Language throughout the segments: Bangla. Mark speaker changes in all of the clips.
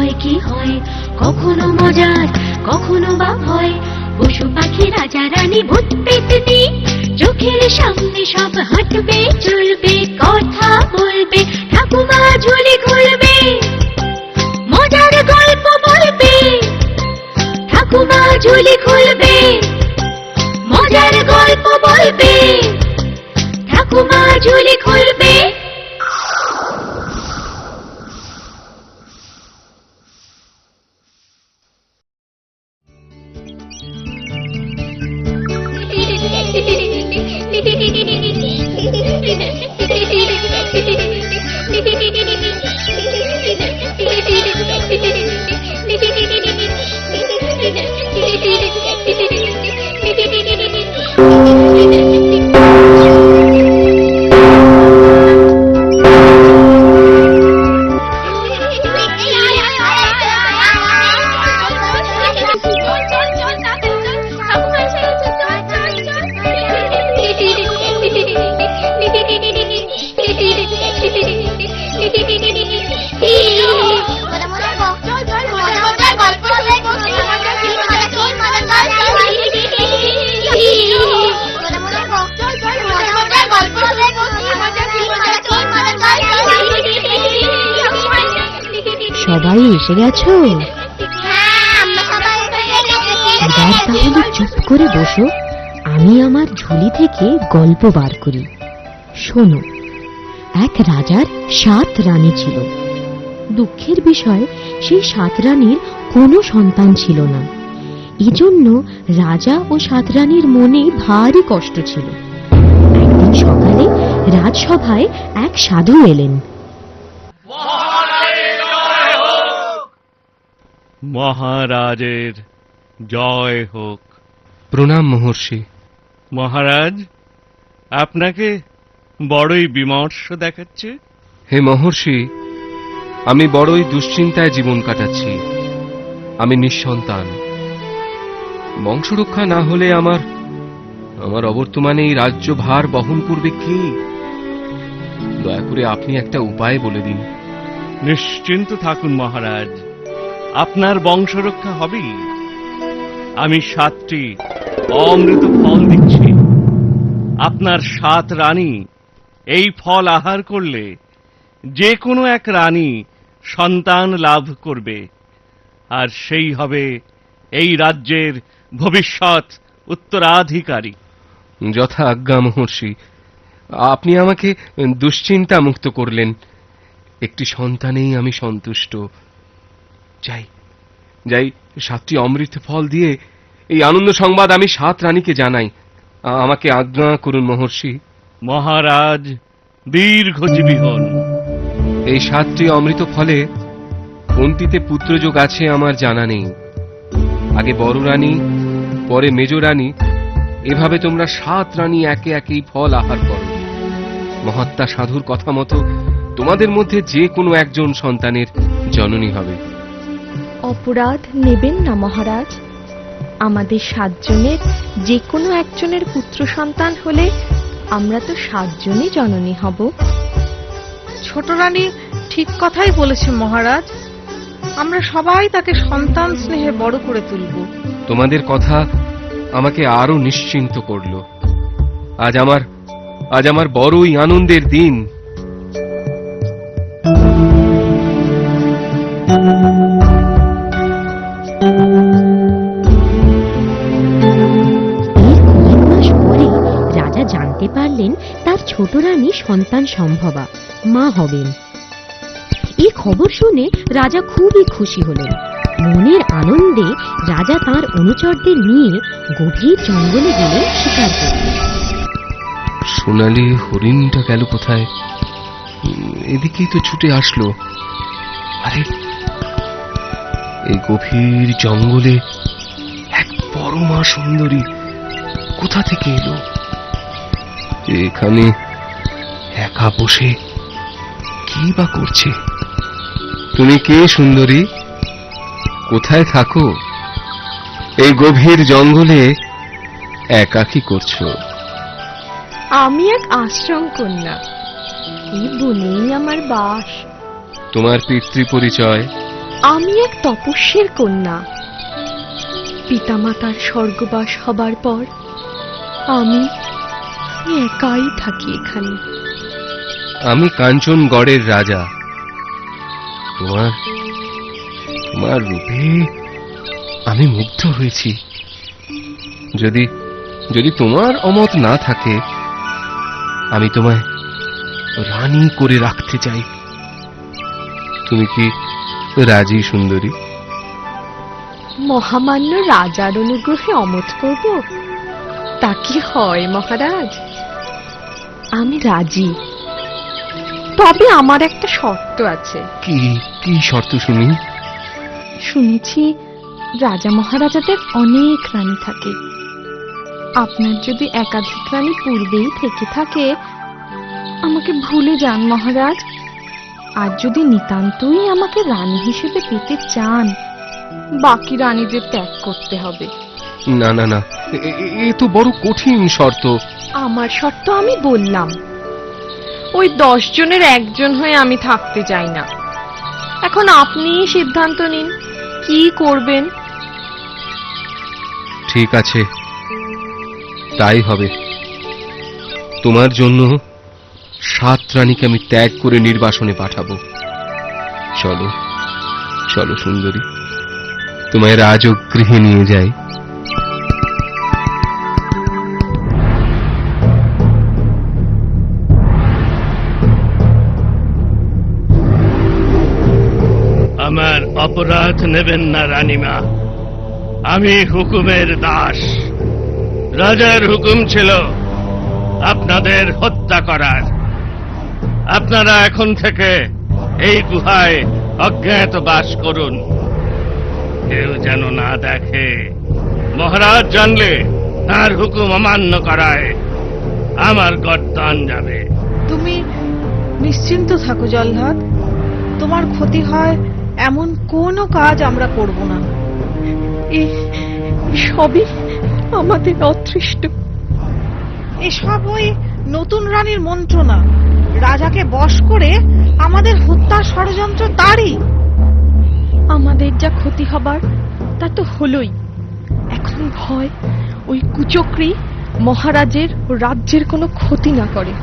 Speaker 1: হয় কি হয়, কখনো মজার কখনো বা ভয়। পশু পাখি রাজা রানী ভূত পেত্নী চোখের সামনে সব হাঁটবে চলবে, কথা বলবে, ঠাকুমা ঝুলি খুলবে, মজার গল্প বলবে, ঠাকুমা ঝুলি খুলবে, মজার গল্প বলবে, ঠাকুমা ঝুলি খুলবে।
Speaker 2: সবাই এসে গেছো? এবার তাহলে চুপ করে বসো, আমি আমার ঝুলি থেকে গল্প বার করি। শোনো, এক রাজার 7 রানী ছিল। দুঃখের বিষয়, সেই 7 রানীর কোনো সন্তান ছিল না। এজন্য রাজা ও 7 রানীর মনে ভারী কষ্ট ছিল। একদিন সকালে রাজসভায় এক সাধু এলেন।
Speaker 3: মহারাজের জয় হোক।
Speaker 4: প্রণাম মহর্ষি।
Speaker 3: মহারাজ, আপনাকে বড়ই বিমর্ষ দেখাচ্ছে।
Speaker 4: হে মহর্ষি, আমি বড়ই দুশ্চিন্তায় জীবন কাটাচ্ছি। আমি নিঃসন্তান। বংশরক্ষা না হলে আমার অবর্তমানে এই রাজ্যভার বহন করবে কে? দয়া করে আপনি একটা উপায় বলে দিন।
Speaker 3: নিশ্চিন্ত থাকুন মহারাজ, আপনার বংশরক্ষা হবেই। আমি 7টি অমৃত ফল দিচ্ছি। আপনার 7 রানী এই ফল আহার করলে যে কোনো এক রানী সন্তান লাভ করবে, আর সেই হবে এই রাজ্যের ভবিষ্যৎ উত্তরাধিকারী।
Speaker 4: যথা আজ্ঞা মহর্ষি। আপনি আমাকে দুশ্চিন্তা মুক্ত করলেন। একটি সন্তানেই আমি সন্তুষ্ট। যাই 7টি অমৃত ফল দিয়ে এই আনন্দ সংবাদ আমি 7 রানীকে জানাই। আমাকে আজ্ঞা করুন মহর্ষি।
Speaker 3: মহারাজ দীর্ঘজীবী হন।
Speaker 4: এই 7টি অমৃত ফলে কোনটিতে পুত্রযোগ আছে আমার জানা নেই। আগে বড় রানী, পরে মেজ রানী, এভাবে তোমরা 7 রানী একে একেই ফল আহার করো। মহাত্মা সাধুর কথা মতো তোমাদের মধ্যে যে কোনো একজন সন্তানের জননী হবে।
Speaker 2: অপরাধ নেবেন না মহারাজ। আমাদের 7 জনের যে কোনো একজনের পুত্র সন্তান হলে আমরা তো 7 জনই জননী হব।
Speaker 5: ছোট রানী ঠিক কথাই বলেছে মহারাজ। আমরা সবাই তাকে সন্তান স্নেহে বড় করে তুলব।
Speaker 4: তোমাদের কথা আমাকে আরো নিশ্চিন্ত করল। আজ আমার বড়ই আনন্দের দিন।
Speaker 2: রাজা জানতে পারলেন তার ছোট রানী সন্তান সম্ভবা, মা হবেন। এই খবর শুনে রাজা খুবই খুশি হলেন। মনের আনন্দে রাজা তার অনুচরদের নিয়ে গভীর জঙ্গলে গেলেন শিকার করতে।
Speaker 4: সোনালি হরিণটা গেল কোথায়? এদিকেই তো ছুটে আসলো। আরে, এই গভীর জঙ্গলে এক পরমা সুন্দরী কোথা থেকে এলো? এখানে একা বসে কি বা করছে? তুমি কে সুন্দরী? কোথায় থাকো? এই গভীর জঙ্গলে একা কি করছো?
Speaker 2: আমি এক আশ্রম কন্যা, এই বনেই আমার বাস।
Speaker 4: তোমার পিতৃ পরিচয়?
Speaker 6: আমি এক তপস্বীর কন্যা। পিতামাতার স্বর্গবাস হবার পর আমি একাই থাকি এখানে।
Speaker 4: আমি কাঞ্চনগড়ের রাজা। তোমার তোমার রূপে আমি মুগ্ধ হয়েছি। যদি যদি তোমার অমত না থাকে, আমি তোমায় রানী করে রাখতে চাই। তুমি কি রাজি সুন্দরী?
Speaker 6: মহামান্য রাজার অনুগ্রহে অমত করব, তা কি হয় মহারাজ? আমি রাজি, তবে আমার একটা শর্ত আছে।
Speaker 4: কি কি শর্ত শুনি?
Speaker 6: শুনেছি রাজা মহারাজাদের অনেক রানী থাকে। আপনার যদি একাধিক রানী পূর্বেই থেকে থাকে, আমাকে ভুলে যান মহারাজ। আর যদি নিতান্তই আমাকে রানী হিসেবে পেতে চান, বাকি রানীদের ত্যাগ করতে হবে।
Speaker 4: না না না, এ তো বড় কঠিন শর্ত।
Speaker 6: আমার শর্ত আমি বললাম, ওই 10 জনের একজন হয়ে আমি থাকতে চাই না। এখন আপনিই সিদ্ধান্ত নিন, কি করবেন।
Speaker 4: ঠিক আছে, তাই হবে। তোমার জন্য 7 রানীকে আমি ত্যাগ করে নির্বাসনে পাঠাবো। চলো চলো সুন্দরী, তোমায় রাজগৃহে নিয়ে যাই।
Speaker 3: আমার অপরাধ নেবেন না রানীমা, আমি হুকুমের দাস। রাজার হুকুম ছিল আপনাদের হত্যা করার। আপনারা এখন থেকে এই গুহায় অজ্ঞাত বাস করুন, কেউ যেন না দেখে। মহারাজ জানলে তার হুকুম অমান্য করায় আমার গর্দান যাবে।
Speaker 5: তুমি নিশ্চিন্ত থাকো জল্লাদ, তোমার ক্ষতি হয় এমন কোনো কাজ আমরা করব না।
Speaker 6: সবই আমাদের অদৃষ্ট।
Speaker 5: এসব ওই নতুন রানীর মন্ত্রণা। রাজাকে বশ করে আমাদের হত্যার ষড়যন্ত্র তারই।
Speaker 6: আমাদের যা ক্ষতি হবার তা তো হলোই। এখন ভয় ওই কুচক্রী মহারাজের ও রাজ্যের কোনো ক্ষতি না করে।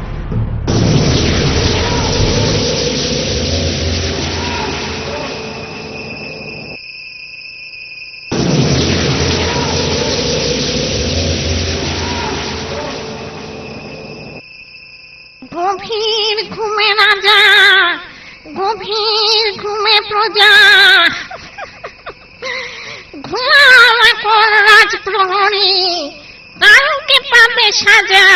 Speaker 1: গভীর ঘুমে রাজা, গভীর ঘুমে প্রজা। ঘুমাও এখন রাজপ্রহরী, কাউকে পাবে সাজা।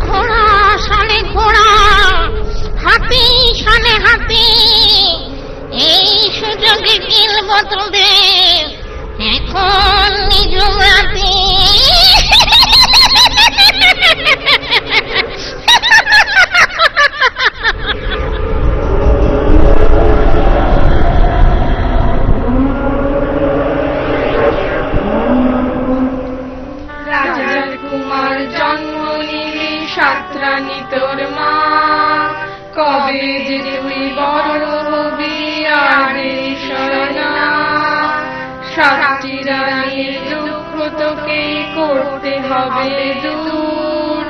Speaker 1: ঘোড়া শানে ঘোড়া, হাতি শানে হাতি, এই সুযোগে গিলব তোদের এখন নিজ রাতে।
Speaker 6: রাজার কুমার জন্ম নিলি 7 রানী তোর মা, কবে যে তুই বড় হবি আগে শরণা। 7টি রানীর দুঃখ তোকে করতে হবে দূর,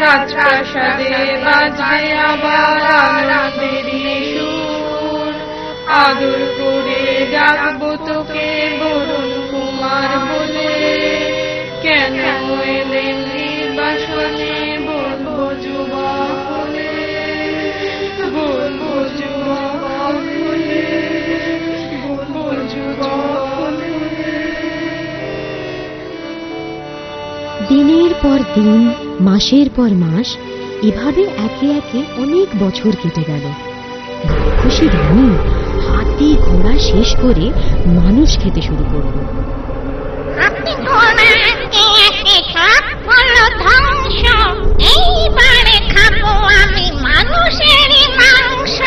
Speaker 6: রাজপ্রাসাদে বাজবে আবার আনন্দেরই সুর। আদর করে ডাকবো তোকে বরুণ কুমার বলে, কেন এলেন নির্বাসনে বলবো যুবক হলে, বলবো যুবক হলে, বলবো যুবক হলে।
Speaker 2: দিনের পর দিন, মাসের পর মাস, এভাবে একে একে অনেক বছর কেটে গেল। রাক্ষসী রানী হাতি ঘোড়া শেষ করে মানুষ খেতে শুরু করলো।
Speaker 1: হাতি ঘোড়া একে একে সব হলো ধ্বংস, এইবারে খাবো আমি মানুষেরই মাংস।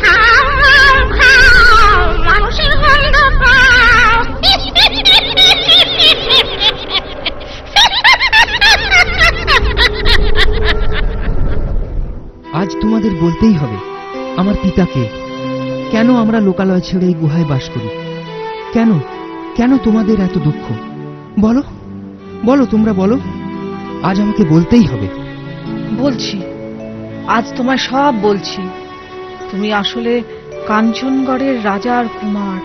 Speaker 1: খাও খাও মানুষের গন্ধ পাও,
Speaker 7: তুমিটা কে? কেন আমরা লোকালয় ছেড়ে এই গুহায় বাস করি? কেন কেন তোমাদের এত দুঃখ? বলো বলো, তোমরা বলো, আজ আমাকে বলতেই হবে।
Speaker 5: বলছি, আজ তোমায় সব বলছি। তুমি আসলে কাঞ্চনগড়ের রাজার কুমার।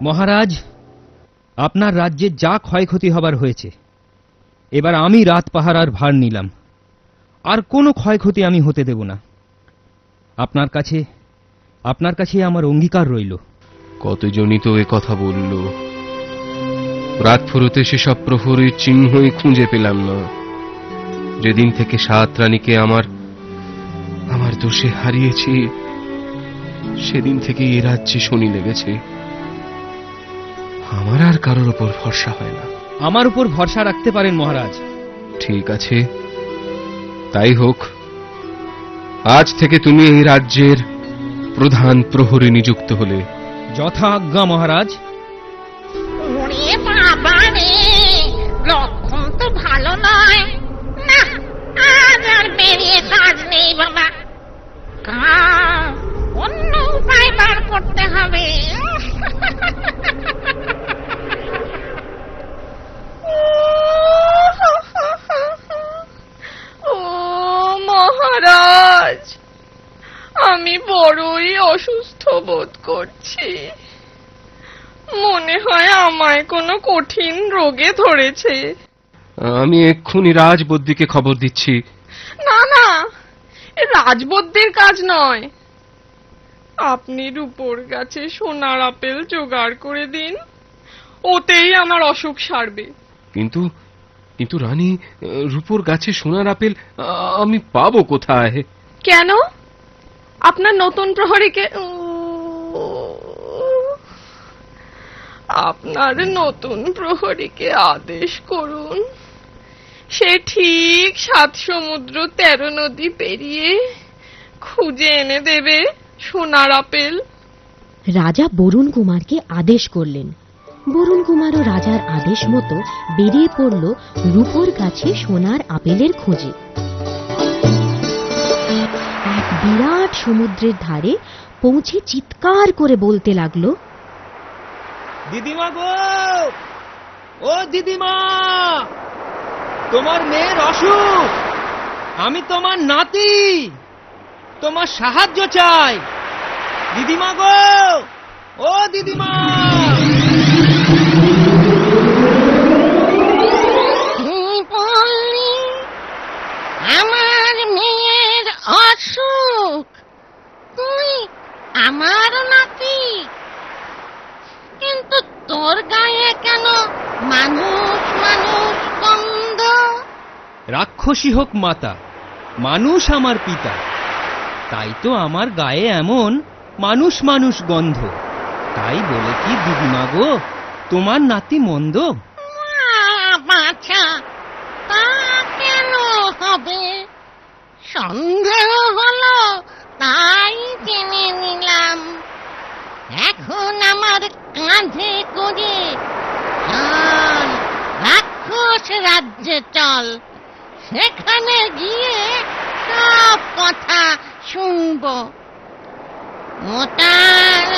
Speaker 7: মহারাজ, আপনার রাজ্যে যা ক্ষয়ক্ষতি হবার হয়েছে, এবার আমি রাত পাহারার ভার নিলাম। আর কোনো ক্ষয়ক্ষতি আমি হতে দেব না। আপনার কাছে আমার অঙ্গীকার রইল।
Speaker 4: কতজনই তো এ কথা বলল, রাত ফুরোতে সেসব প্রহরীর চিহ্নই খুঁজে পেলাম না। যেদিন থেকে 7 রানীকে আমার দোষে হারিয়েছি, সেদিন থেকে এ রাজ্যে শনি লেগেছে। আমার আর কারোর ওপর ভরসা হয় না।
Speaker 7: আমার উপর ভরসা রাখতে পারেন মহারাজ।
Speaker 4: ঠিক আছে, তাই হোক। আজ থেকে তুমি এই রাজ্যের প্রধান প্রহরী নিযুক্ত হলে।
Speaker 7: যথা আজ্ঞা মহারাজ।
Speaker 1: ওরে বাবা রে, লক্ষণ তো ভালো নয়। না, আজ আর বেরিয়ে কাজ নেই বাবা। অন্য উপায় বার করতে হবে।
Speaker 6: ও মহারাজ, আমি বড়ই অসুস্থ বোধ করছি। মনে হয় আমায় কোনো কঠিন রোগে ধরেছে।
Speaker 4: আমি এক্ষুনি রাজবদ্যিকে খবর দিচ্ছি।
Speaker 6: না না, এ রাজবদ্যের কাজ নয়। আপনি রূপোর গাছে সোনার আপেল জোগাড় করে দিন, ওতেই আমার অসুখ সারবে।
Speaker 4: কিন্তু রানী, রূপোর গাছে সোনার আপেল আমি পাবো কোথায়?
Speaker 6: কেন? আপনার নতুন প্রহরীকে আপনার নতুন প্রহরীকে আদেশ করুন, সে ঠিক 7 সমুদ্র 13 নদী পেরিয়ে খুঁজে এনে দেবে সোনার আপেল।
Speaker 2: রাজা বরুণ কুমারকে আদেশ করলেন। বরুণ কুমারও রাজার আদেশ মতো বেরিয়ে পড়ল রূপোর গাছে সোনার আপেলের খোঁজে। এক বিরাট সমুদ্রের ধারে পৌঁছে চিৎকার করে বলতে লাগলো,
Speaker 7: দিদিমা গো, ও দিদিমা, তোমার মেয়ের অসুখ, আমি তোমার নাতি, তোমার সাহায্য চাই। দিদিমা গো, ও দিদিমা।
Speaker 1: তুই বললি আমার মেয়ের অসুখ, তুই আমার নাতি, কিন্তু তোর গায়ে কেন মানুষ মানুষ গন্ধ?
Speaker 7: রাক্ষসী হোক মাতা, মানুষ আমার পিতা, তাই তো আমার গায়ে এমন মানুষ মানুষ গন্ধ। তাই বলে কি দিদিমা গো, তোমার নাতি মন্দ?
Speaker 1: বাছা, তা কেন হবে? সন্দেহ হলো তাই জেনে নিলাম। এখন আমার কাঁধে করে চল, রাক্ষস রাজ্যে চল। সেখানে গিয়ে সব কথা শুনবো। মোটা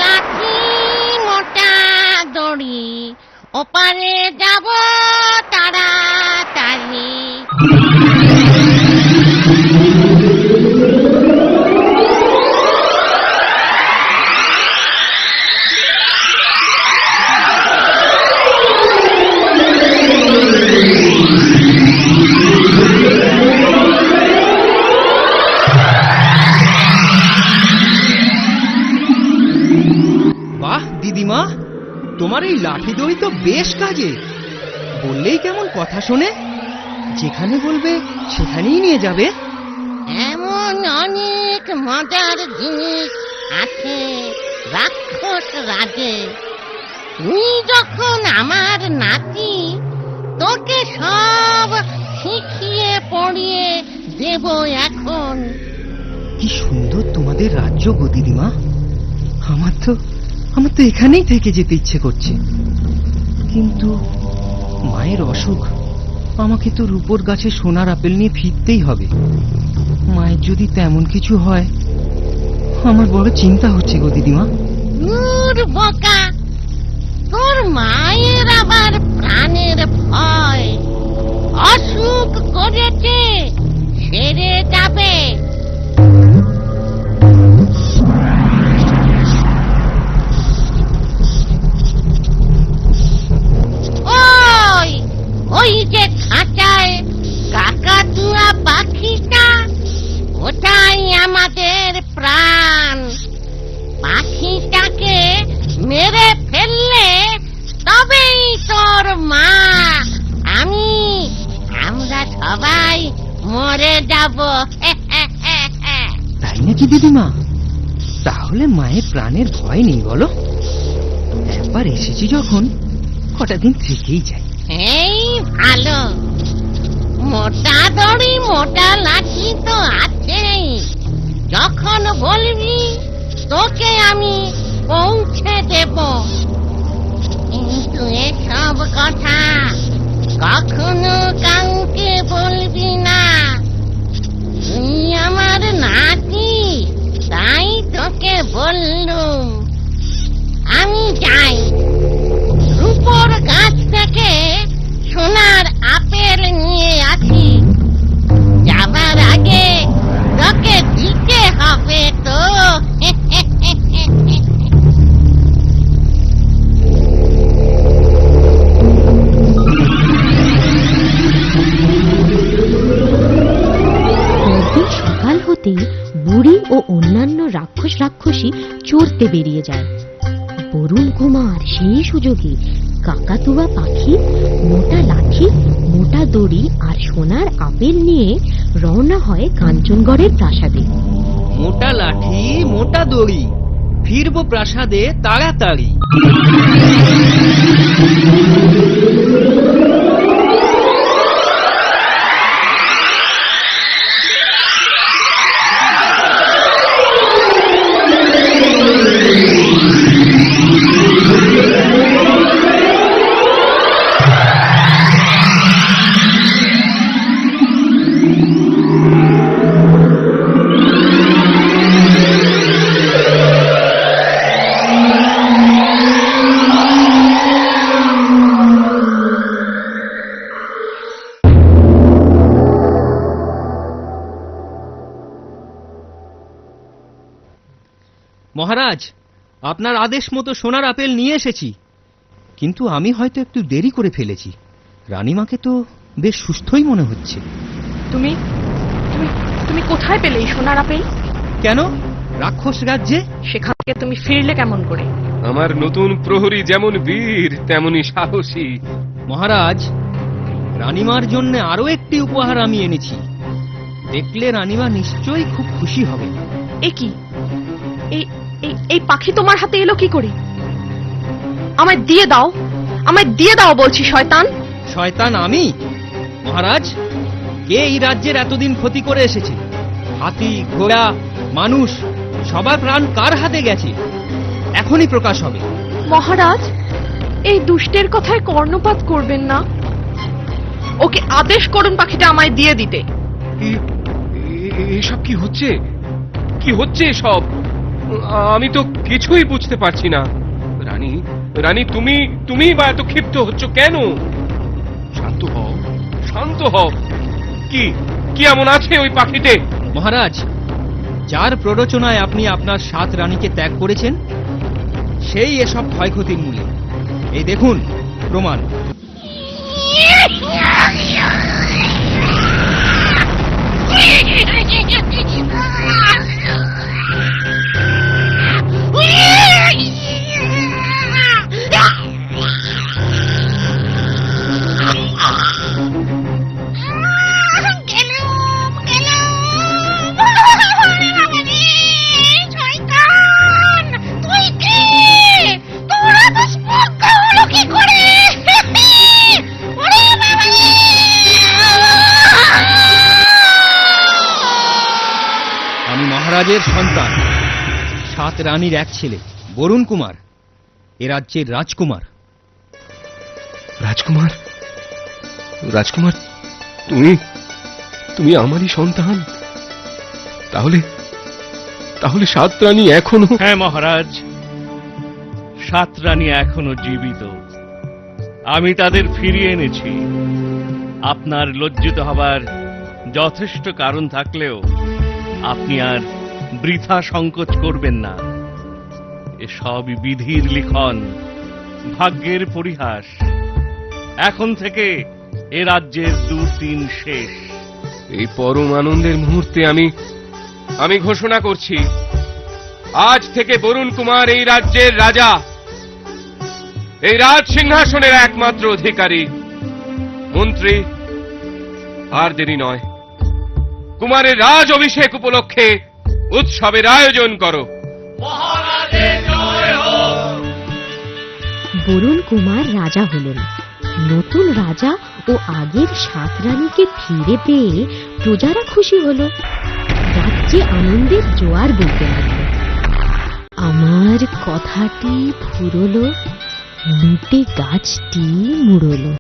Speaker 1: লাঠি, মোটা দড়ি, ওপারে যাব তাড়াতাড়ি।
Speaker 7: বাহ দিদিমা, তোমার এই লাঠি দড়ি তো বেশ কাজে। বললেই কেমন কথা শোনে, যেখানে বলবে সেখানেই নিয়ে যাবে।
Speaker 1: এমন অনেক মজার জিনিস আছে রাক্ষস রাজে। তুই যখন আমার নাতি, তোকে সব শিখিয়ে পড়িয়ে দেব এখন।
Speaker 7: কি সুন্দর তোমাদের রাজ্য গো দিদিমা। আমার তো এখানেই থেকে যেতে ইচ্ছে করছে, কিন্তু মায়ের অসুখ, আমাকে তো রূপোর গাছে সোনার আপেল নিয়ে ফিরতেই হবে। মায়ের যদি তেমন কিছু হয়, আমার বড় চিন্তা হচ্ছে গো দিদিমা।
Speaker 1: দূর বোকা, তোর মায়ের আবার প্রাণের ভয়। অসুখ করেছে, সেরে যাবে। ওই ওই যে খাঁচায় কাকাতুয়া পাখিটা, ওটাই আমাদের প্রাণ। পাখিটাকে মেরে ফেললে তবেই তোর মা, আমরা সবাই মরে যাব।
Speaker 7: তাই নাকি দিদিমা? তাহলে মায়ের প্রাণের ভয় নেই বলো? একবার এসেছি যখন, কটা দিন থেকেই যাই।
Speaker 1: এই ভালো, মোটা দড়ি মোটা লাঠি তো আছেই। যখন বলবি তোকে আমি পৌঁছে দেব। কিন্তু এসব কথা কখনো কাউকে বলবি না। তুই আমার নাতি, তাই তোকে বললুম। আমি যাই, রূপোর গাছ থেকে সোনার আপেল নিয়ে আসি। যাবার আগে তোকে দিতে হবে তো।
Speaker 2: পরদিন সকাল হতেই বুড়ি ও অন্যান্য রাক্ষসী চড়তে বেরিয়ে যায়। বরুণ কুমার সেই সুযোগে কাকাতুয়া পাখি, মোটা লাঠি, মোটা দড়ি আর সোনার আপেল নিয়ে রওনা হয় কাঞ্চনগড়ের প্রাসাদে।
Speaker 7: মোটা লাঠি, মোটা দড়ি, ফিরবো প্রাসাদে তাড়াতাড়ি। মহারাজ, আপনার আদেশ মতো সোনার আপেল নিয়ে এসেছি। কিন্তু আমি হয়তো একটু দেরি করে ফেলেছি। রানীমাকে তো বেশ সুস্থই মনে হচ্ছে।
Speaker 6: তুমি তুমি তুমি কোথায় পেলে এই সোনার আপেল?
Speaker 7: কেন, রাক্ষস রাজ্যে।
Speaker 6: সেখান থেকে তুমি ফিরলে কেমন করে?
Speaker 4: আমার নতুন প্রহরী যেমন বীর তেমনি সাহসী।
Speaker 7: মহারাজ, রানীমার জন্য আরো একটি উপহার আমি এনেছি। দেখলে রানীমা নিশ্চয়ই খুব খুশি হবে।
Speaker 6: এ কি? এই পাখি তোমার হাতে এলো কি করে? আমায় দিয়ে দাও, আমায় দিয়ে দাও বলছি। শয়তান!
Speaker 7: শয়তান আমি? মহারাজ, কে এই রাজ্যের এতদিন ক্ষতি করে এসেছে? হাতি, ঘোড়া, মানুষ, সবার প্রাণ কার হাতে গেছে? এখনই প্রকাশ হবে।
Speaker 6: মহারাজ, এই দুষ্টের কথায় কর্ণপাত করবেন না। ওকে আদেশ করুন পাখিটা আমায় দিয়ে দিতে।
Speaker 4: এসব কি হচ্ছে? কি হচ্ছে সব? আমি তো কিছুই বুঝতে পারছি না। রানী, রানী, তুমি বা এত ক্ষিপ্ত হচ্ছ কেন? শান্ত হও, শান্ত হও। কি কি এমন আছে ওই পাখিতে?
Speaker 7: মহারাজ, যার প্ররোচনায় আপনি আপনার 7 রানীকে ত্যাগ করেছেন, সেই এসব ক্ষয়ক্ষতির মূলে। এই দেখুন প্রমাণ। মহারাজের সন্তান, 7 রানীর এক ছেলে বরুণ কুমার, এ রাজ্যের রাজকুমার।
Speaker 4: রাজকুমার? রাজকুমার, তুমি তুমি আমারই সন্তান। তাহলে তাহলে 7 রানী এখনো?
Speaker 3: হ্যাঁ মহারাজ, 7 রানী এখনো জীবিত। আমি তাদের ফিরিয়ে এনেছি। আপনার লজ্জিত হবার যথেষ্ট কারণ থাকলেও আপনি আর বৃথা সংকোচ করবেন না। এসবই বিধির লিখন, ভাগ্যের পরিহাস। এখন থেকে এ রাজ্যের দুর্দিন শেষ।
Speaker 4: এই পরম আনন্দের মুহূর্তে আমি ঘোষণা করছি, আজ থেকে বরুণ কুমার এই রাজ্যের রাজা, এই রাজ সিংহাসনের একমাত্র অধিকারী। মন্ত্রী, আর দেরি নয়, কুমারের রাজ অভিষেক উপলক্ষে উৎসবের আয়োজন করো।
Speaker 2: বরুণ কুমার রাজা হলেন। নতুন রাজা ও আগের 7 রানীকে ফিরে পেয়ে প্রজারা খুশি হলো। রাজ্যে আনন্দের জোয়ার বইতে লাগলো। আমার কথাটি ফুরলো, লুটে গাছটি মুড়লো।